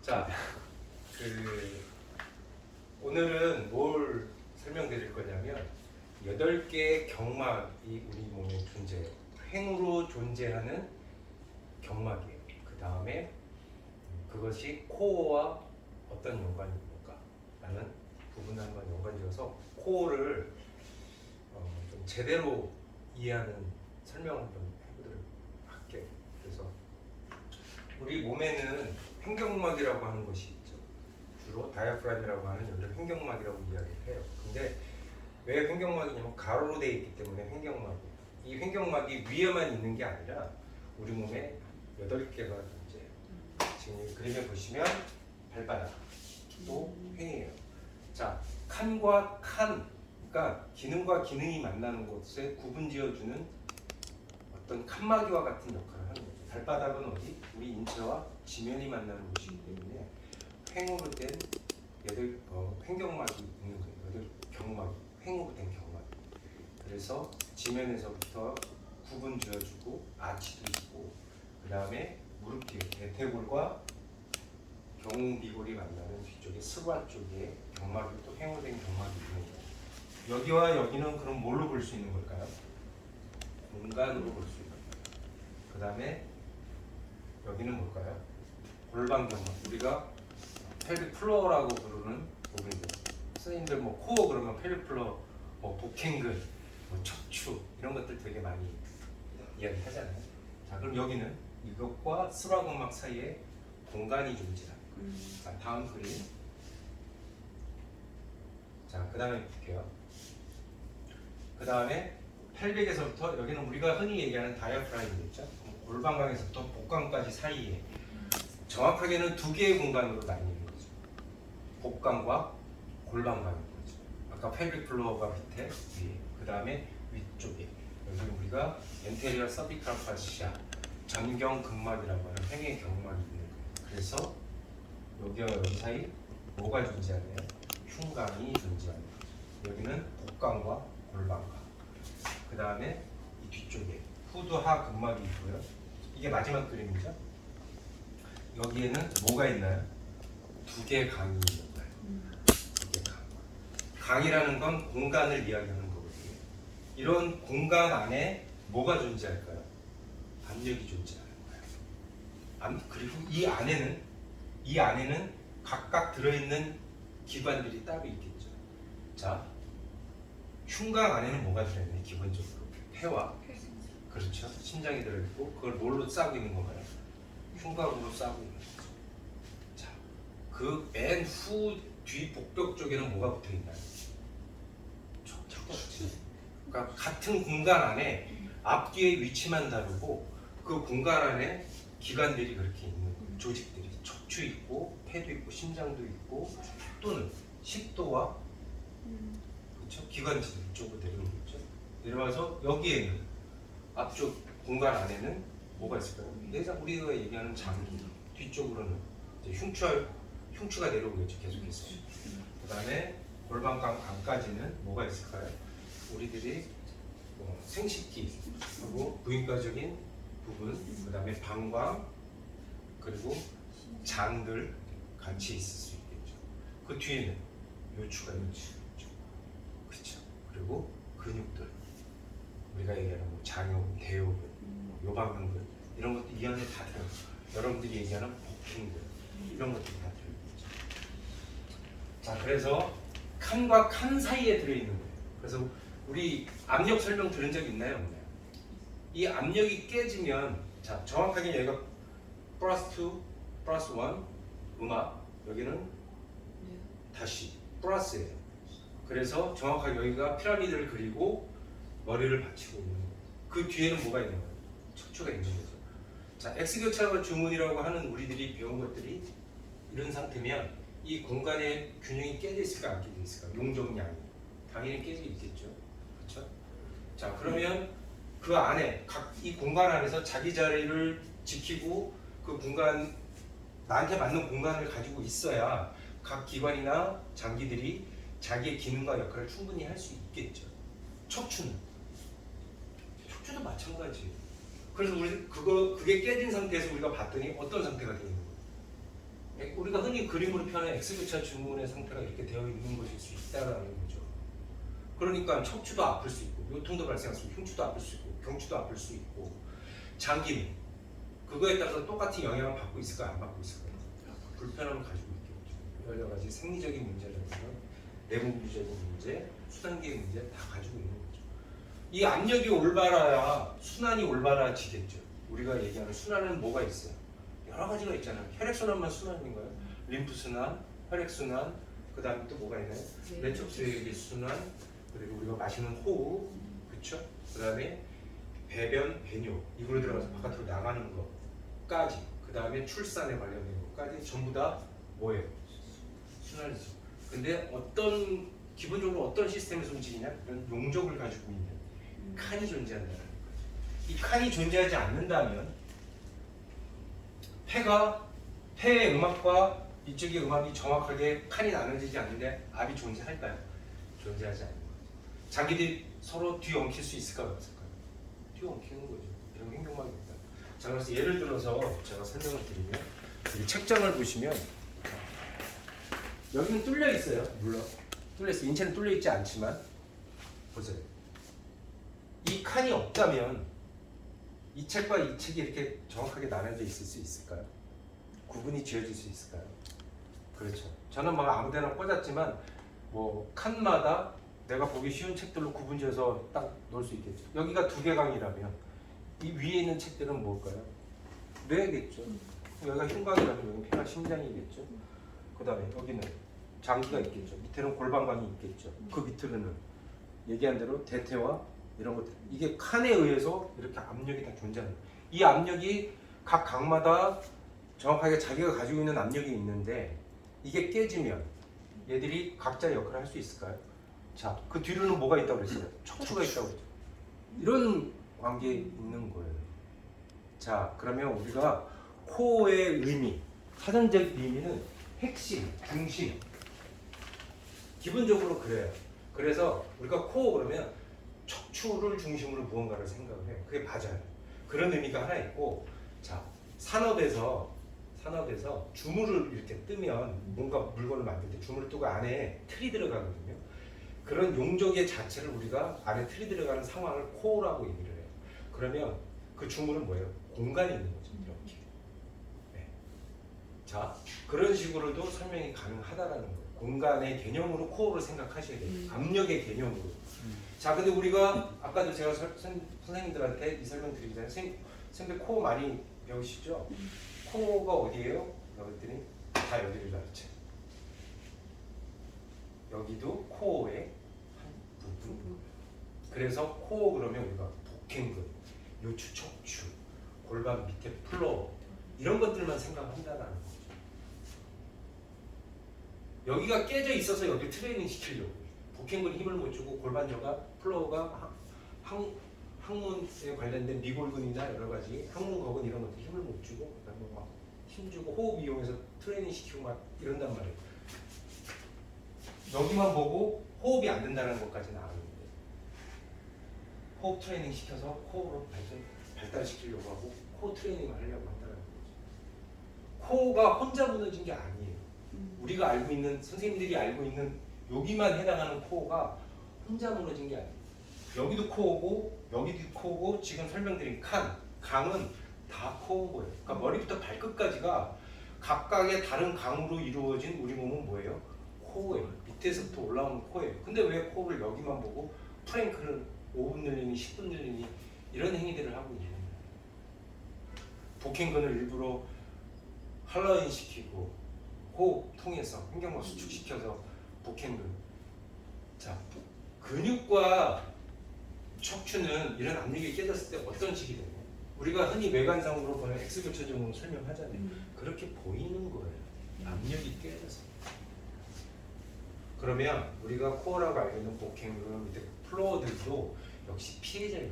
자, 그 오늘은 뭘 설명드릴 거냐면 8개의 경막이 우리 몸에 존재해요. 횡으로 존재하는 경막이에요. 그 다음에 그것이 코어와 어떤 연관이 있는가 라는 부분을 한번 연관지어서 코어를 좀 제대로 이해하는 설명을 한번 해보도록 할게요. 그래서 우리 몸에는 횡격막이라고 하는 것이 있죠. 주로 다이아프라임이라고 하는 여기를 횡격막이라고 이야기를 해요. 근데 왜 횡격막이냐면 가로로 되어 있기 때문에 횡격막이에요. 이 횡격막이 위에만 있는 게 아니라 우리 몸에 8개가 존재해요. 지금 이 그림에 보시면 발바닥도 횡이에요. 자, 칸과 칸, 그러니까 기능과 기능이 만나는 곳에 구분 지어주는 어떤 칸막이와 같은 역할을 하는 거죠. 발바닥은 어디? 우리 인체와 지면이 만나는 곳이기 때문에 횡으로 된 횡격막이 있는 거예요. 경막이, 횡으로 된 경막이. 그래서 지면에서부터 구분 지어주고 아치도 있고, 그 다음에 무릎 뒤에 대퇴골과 경비골이 만나는 뒤쪽에 스과 쪽에 경막이 또 횡으로 된 경막이 있는 거예요. 여기와 여기는 그럼 뭘로 볼 수 있는 걸까요? 공간으로 볼 수 있는 거예요. 그 다음에 여기는 뭘까요? 골반 경막. 우리가 펠빅 플로어라고 부르는 부분이죠. 선생님들 뭐 코어 그러면 펠빅 플로어, 뭐 복행근, 뭐 척추 이런 것들 되게 많이 이야기하잖아요. 자, 그럼 여기는 이것과 수라근막 사이에 공간이 존재합니다. 자, 다음 그림. 자, 그 다음에 볼게요. 그 다음에 펠빅에서부터 여기는 우리가 흔히 얘기하는 다이아프라임이겠죠. 골반강에서부터 복강까지 사이에 정확하게는 2개의 공간으로 나뉘는 거죠. 복강과 골반강인 거죠. 아까 펠빅 플로어가 밑에 위에, 그 다음에 위쪽에 여기 우리가 엔테리어 서비컬 파시아 전경근막이라고 하는 횡의 경막이 있는 거예요. 그래서 여기와 여기 사이 뭐가 존재하나요? 흉곽이 존재하는 거죠. 여기는 복강과 골반강. 그 다음에 이 뒤쪽에 후두하 근막이 있고요. 이게 마지막 그림이죠. 여기에는 뭐가 있나요? 2개의 강이 있는 거예요. 2개 강. 강이라는 건 공간을 이야기하는 거거든요. 이런 공간 안에 뭐가 존재할까요? 압력이 존재하는 거예요. 그리고 이 안에는 각각 들어있는 기관들이 따로 있겠죠. 자, 흉곽 안에는 뭐가 들어있나요? 기본적으로 폐와, 그렇죠, 심장이 들어있고, 그걸 뭘로 싸고 있는 건가요? 흉곽으로 싸고 있는 거죠. 자, 그 맨 후 뒤 복벽 쪽에는 뭐가 붙어 있나요? 척추. 그러니까 같은 공간 안에 앞뒤의 위치만 다르고 그 공간 안에 기관들이 그렇게 있는 거예요. 조직들이 척추 있고 폐도 있고 심장도 있고 또는 식도와 그렇죠? 기관지들 이쪽으로 내려오겠죠. 내려와서 여기에는 앞쪽 공간 안에는 뭐가 있을까요? 내장 우리가 얘기하는 장기, 뒤쪽으로는 이제 흉추가 내려오겠죠. 계속해서. 그 다음에 골반강 안까지는 뭐가 있을까요? 우리들이 생식기 그리고 부인과적인 부분, 그 다음에 방광 그리고 장들 같이 있을 수 있겠죠. 그 뒤에는 요추가 있죠. 그렇죠. 그리고 근육들 우리가 얘기하는 뭐 장요근, 대요근, 요방근근 이런 것도 이 안에 다 들어요. 여러분들이 얘기하는 복근근 이런 것들이 다 들어있죠. 자, 그래서 칸과 칸 사이에 들어있는 거예요. 그래서 우리 압력 설명 들은 적 있나요? 없나요? 이 압력이 깨지면, 자, 정확하게 여기가 플러스 2, 플러스 1 음압, 여기는 다시 플러스예요. 그래서 정확하게 여기가 피라미드를 그리고 머리를 받치고 있는 거예요. 그 뒤에는 뭐가 있는 거예요? 척추가 있는 거죠. 자, X교차과 주문이라고 하는 우리들이 배운 것들이 이런 상태면 이 공간의 균형이 깨져 있을까 안 깨져 있을까? 용적량이 당연히 깨져 있겠죠. 그렇죠? 자, 그러면 그 안에 이 공간 안에서 자기 자리를 지키고 그 공간 나한테 맞는 공간을 가지고 있어야 각 기관이나 장기들이 자기의 기능과 역할을 충분히 할 수 있겠죠. 척추도 마찬가지예요. 그래서 우리 그게 깨진 상태에서 우리가 봤더니 어떤 상태가 되는 거예요? 우리가 흔히 그림으로 표현하는 X교차 증후군의 상태가 이렇게 되어 있는 것일 수 있다라는 거죠. 그러니까 척추도 아플 수 있고 요통도 발생할 수 있고 흉추도 아플 수 있고 경추도 아플 수 있고 장기는 그거에 따라서 똑같은 영향을 받고 있을까 안 받고 있을까 불편함을 가지고 있겠죠. 여러 가지 생리적인 문제라든가 내분비적인 문제, 수단계의 문제 다 가지고 있는 거죠. 이 압력이 올바라야 순환이 올바라지겠죠. 우리가 얘기하는 순환은 뭐가 있어요? 여러 가지가 있잖아요. 혈액순환만 순환인가요? 림프순환, 혈액순환, 그 다음에 또 뭐가 있나요? 내척수액의 순환, 그리고 우리가 마시는 호흡, 그쵸? 그 다음에 배변, 배뇨, 입으로 들어가서 바깥으로 나가는 것까지, 그 다음에 출산에 관련된 것까지 전부 다 뭐예요? 순환이죠. 근데 기본적으로 어떤 시스템에서 움직이냐? 그런 용적을 가지고 있는 칸이 존재한다는 거죠. 이 칸이 존재하지 않는다면 폐의 음압과 이쪽의 음압이 정확하게 칸이 나눠지지 않는데 압이 존재할까요? 존재하지 않는 거죠. 자기들이 서로 뒤엉킬 수 있을까요? 없을까요? 뒤엉키는 거죠. 이런 행동만입니다. 자, 그래서 예를 들어서 제가 설명을 드리면 이 책장을 보시면 여기는 뚫려 있어요. 물론 뚫려 있어요. 인체는 뚫려 있지 않지만 보세요. 이 칸이 없다면 이 책과 이 책이 이렇게 정확하게 나눠져 있을 수 있을까요? 구분이 지어질 수 있을까요? 그렇죠. 저는 막 아무데나 꽂았지만 뭐 칸마다 내가 보기 쉬운 책들로 구분지어서 딱 놓을 수 있겠죠. 여기가 두 개 강이라면 이 위에 있는 책들은 뭘까요? 뇌겠죠. 여기가 흉곽이라면 여기는 폐가 심장이겠죠. 그 다음에 여기는 장기가 있겠죠. 밑에는 골반강이 있겠죠. 그 밑으로는 얘기한 대로 대퇴와 이런 것들. 이게 칸에 의해서 이렇게 압력이 다 존재하는 거예요. 이 압력이 각 강마다 정확하게 자기가 가지고 있는 압력이 있는데 이게 깨지면 얘들이 각자 역할을 할 수 있을까요? 자, 그 뒤로는 뭐가 있다고 그랬어요? 척추가 있다고 그랬죠. 이런 관계에 있는 거예요. 자, 그러면 우리가 코어의 의미, 사전적 의미는 핵심, 중심. 기본적으로 그래요. 그래서 우리가 코어 그러면 척추를 중심으로 무언가를 생각을 해요. 그게 맞아요. 그런 의미가 하나 있고, 자, 산업에서 주물을 이렇게 뜨면 뭔가 물건을 만들 때 주물을 뜨고 안에 틀이 들어가거든요. 그런 용적의 자체를 우리가 안에 틀이 들어가는 상황을 코어라고 얘기를 해요. 그러면 그 주물은 뭐예요? 공간이 있는 거죠. 이렇게. 네. 자, 그런 식으로도 설명이 가능하다라는 거예요. 공간의 개념으로 코어를 생각하셔야 돼요. 압력의 개념으로. 자, 근데 우리가 아까도 제가 선생님들한테 이 설명 드리기 전에 선생님들 코어 많이 배우시죠? 코어가 어디예요? 그랬더니 다 여기를 가르쳐. 여기도 코어의 한 부분. 그래서 코어 그러면 우리가 복행근, 요추, 척추, 골반 밑에 플로어 이런 것들만 생각한다는 거죠. 여기가 깨져 있어서 여기 트레이닝 시키려고. 복행근이 힘을 못 주고 골반저가 플로어가 항문에 관련된 미골근이나 여러 가지 항문거근 이런 것들 힘을 못 주고 그다음에 막 힘주고 호흡 이용해서 트레이닝 시키고 막 이런단 말이에요. 여기만 보고 호흡이 안 된다는 것까지는 아는데 호흡 트레이닝 시켜서 코어로 발달시키려고 하고 코어 트레이닝을 하려고 한다는 거죠. 코어가 혼자 무너진 게 아니에요. 우리가 알고 있는 선생님들이 알고 있는 여기만 해당하는 코어가 혼자 무너진 게 아니에요. 여기도 코어고 여기도 코어고 지금 설명드린 강은 다 코어인 거예요. 그러니까 머리부터 발끝까지가 각각의 다른 강으로 이루어진 우리 몸은 뭐예요? 코어예요. 밑에서부터 올라오는 코어예요. 근데 왜 코어를 여기만 보고 프랭크는 5분 늘리니 10분 늘리니 이런 행위들을 하고 있는 거예요. 복행근을 일부러 할로윈 시키고 호흡 통해서 횡격막 수축시켜서 복행근. 자, 근육과 척추는 이런 압력이 깨졌을 때 어떤 식이 되냐? 우리가 흔히 외관상으로 보는 X교차적으로 설명하잖아요. 그렇게 보이는 거예요. 압력이 깨져서. 그러면 우리가 코어라고 알고 있는 복행근 밑에 플로어들도 역시 피해자예요.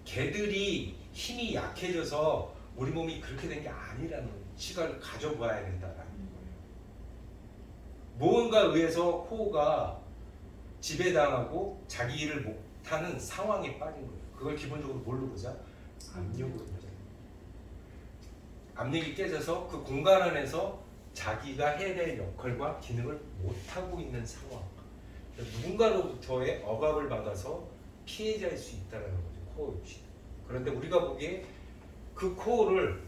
걔들이 힘이 약해져서 우리 몸이 그렇게 된 게 아니라는 시각을 가져봐야 된다라는 거예요. 무언가 의해서 코어가 지배당하고 자기 일을 못하는 상황에 빠진 거예요. 그걸 기본적으로 뭘로 보자? 압력으로 보자. 압력이 깨져서 그 공간 안에서 자기가 해야 될 역할과 기능을 못하고 있는 상황. 누군가로부터의 억압을 받아서 피해자일 수 있다는 거죠. 코어 욕심. 그런데 우리가 보기에 그 코어를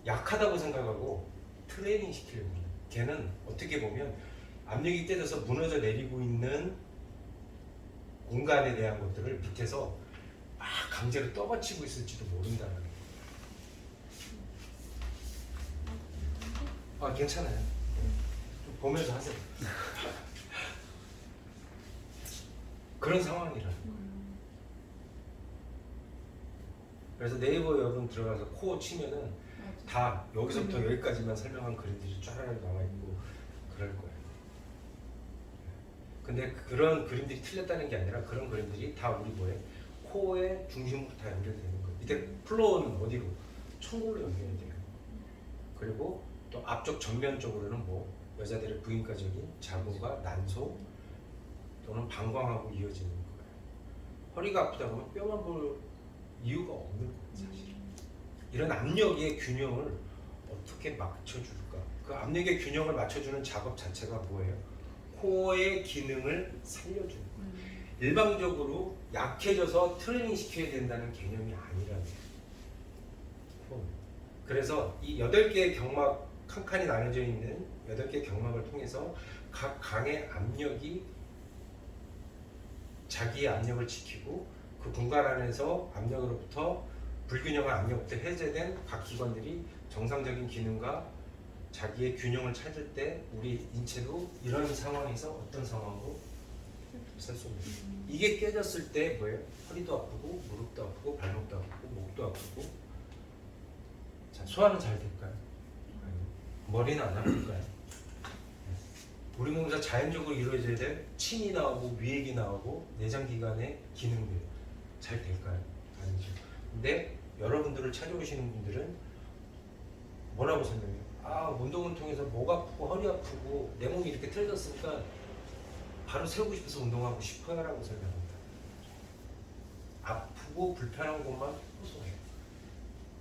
약하다고 생각하고 트레이닝 시키려고 해요. 걔는 어떻게 보면 압력이 깨져서 무너져 내리고 있는 공간에 대한 것들을 밑에서 막 강제로 떠받치고 있을지도 모른다는 거예요. 아, 괜찮아요. 좀 보면서 하세요. 그런 상황이라. 그래서 네이버 여러분 들어가서 코어 치면은 다 여기서부터 여기까지만 설명한 그림들이 쫙 나와 있고 그럴 거예요. 근데 그런 그림들이 틀렸다는 게 아니라 그런 그림들이 다 우리 뭐에 코어의 중심으로 다 연결되는 거예요. 밑에 플로어는 어디로? 천골로 연결이 돼요. 그리고 또 앞쪽 전면 쪽으로는 뭐 여자들의 부인과적인 자궁과 난소 또는 방광하고 이어지는 거예요. 허리가 아프다 보면 뼈만 볼 이유가 없는 거예요, 사실. 이런 압력의 균형을 어떻게 맞춰줄까? 그 압력의 균형을 맞춰주는 작업 자체가 뭐예요? 코어의 기능을 살려주는 거예요. 일방적으로 약해져서 트레이닝 시켜야 된다는 개념이 아니라는 거예요. 그래서 이 8개의 경막 칸칸이 나눠져 있는 8개의 경막을 통해서 각 강의 압력이 자기의 압력을 지키고 그 공간 안에서 압력으로부터 불균형한 압력부터 해제된 각 기관들이 정상적인 기능과 자기의 균형을 찾을 때 우리 인체도 이런 상황에서 어떤 상황으로 설 수 있는 거예요. 이게 깨졌을 때 뭐예요? 허리도 아프고 무릎도 아프고 발목도 아프고 목도 아프고. 자, 소화는 잘 될까요? 머리는 안 아플까요? 우리 몸에서 자연적으로 이루어져야 될 침이 나오고 위액이 나오고 내장기관의 기능들 잘 될까요? 아니죠. 근데 여러분들을 찾아오시는 분들은 뭐라고 설명해요? 아, 운동을 통해서 목 아프고 허리 아프고 내 몸이 이렇게 틀어졌으니까 바로 세우고 싶어서 운동하고 싶어요 라고 설명합니다. 아프고 불편한 것만 호소해요.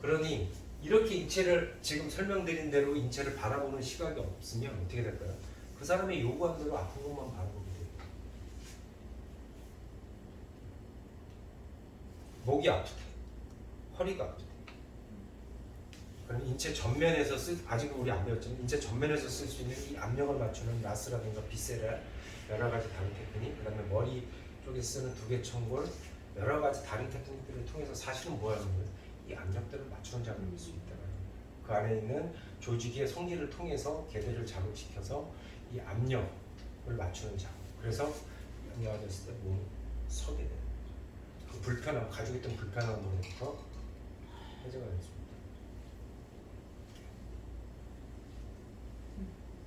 그러니 이렇게 인체를 지금 설명드린 대로 인체를 바라보는 시각이 없으면 어떻게 될까요? 그 사람의 요구한 대로 아픈 것만 바라보게 돼요. 목이 아프대, 허리가 아프대. 그럼 인체 전면에서 아직은 우리 안 배웠지만 인체 전면에서 쓸 수 있는 이 압력을 맞추는 라스라든가 비세라 여러 가지 다른 테크닉, 그 다음에 머리 쪽에 쓰는 두개천골 여러 가지 다른 테크닉들을 통해서 사실은 뭐 하는 거예요? 이 압력들을 맞추는 작업일 수 있다. 그 안에 있는 조직의 성질을 통해서 걔들을 자극시켜서 이 압력을 맞추는 작업. 그래서 압력화됐을 때 몸이 서게 돼요. 그 불편함, 가지고 있던 불편함으로부터 해제가 됐습니다.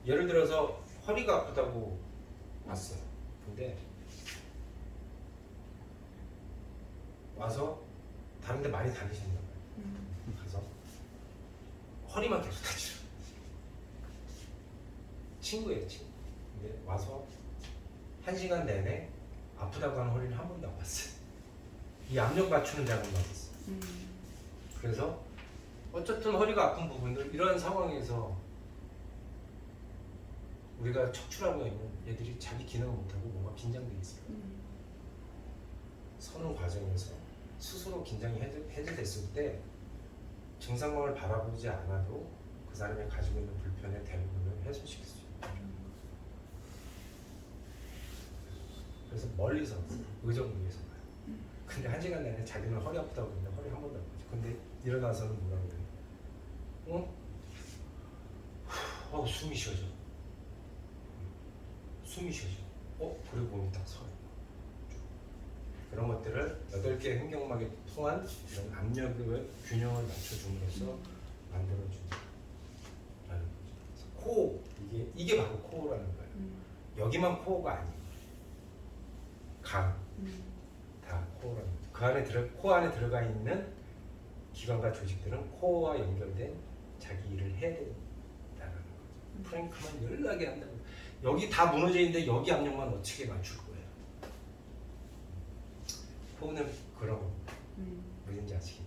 예를 들어서 허리가 아프다고 왔어요. 근데 와서 다른 데 많이 다니셨나 봐요. 가서 허리만 계속 다치죠. 친구예요, 친구. 근데 와서 1시간 내내 아프다고 하는 허리를 한 번도 안 봤어요. 이 압력 맞추는 작업만 했어요. 그래서 어쨌든 허리가 아픈 부분들 이런 상황에서 우리가 척추라고 있는 애들이 자기 기능을 못하고 뭔가 긴장돼 있어요. 서는 과정에서 스스로 긴장이 해제됐을 때 증상만을 바라보지 않아도 그 사람이 가지고 있는 불편의 대부분을 해소시킬 수 있다. 그래서 멀리서 의정부에서 봐요. 근데 1시간 내내 자기는 허리 아프다고 그러는데 허리 한 번도 안 아프죠. 근데 일어나서는 뭐라고 그래요? 숨이 쉬어져. 숨이 쉬어져. 그리고 몸이 딱 서요. 그런 것들을 8개의 횡격막에 통한 이런 압력의 균형을 맞춰줌으로써 만들어주는 거죠. 코어, 이게 바로 코어라는 거예요. 여기만 코어가 아니에요. 다 코어라는 거죠. 그 안에 코어 안에 들어가 있는 기관과 조직들은 코어와 연결된 자기 일을 해야 된다는 거죠. 프랭크만 연락이 한다고. 여기 다 무너져 있는데 여기 압력만 어떻게 맞출 거예요? 코어는 그런 겁니다. 무슨지 아시겠죠?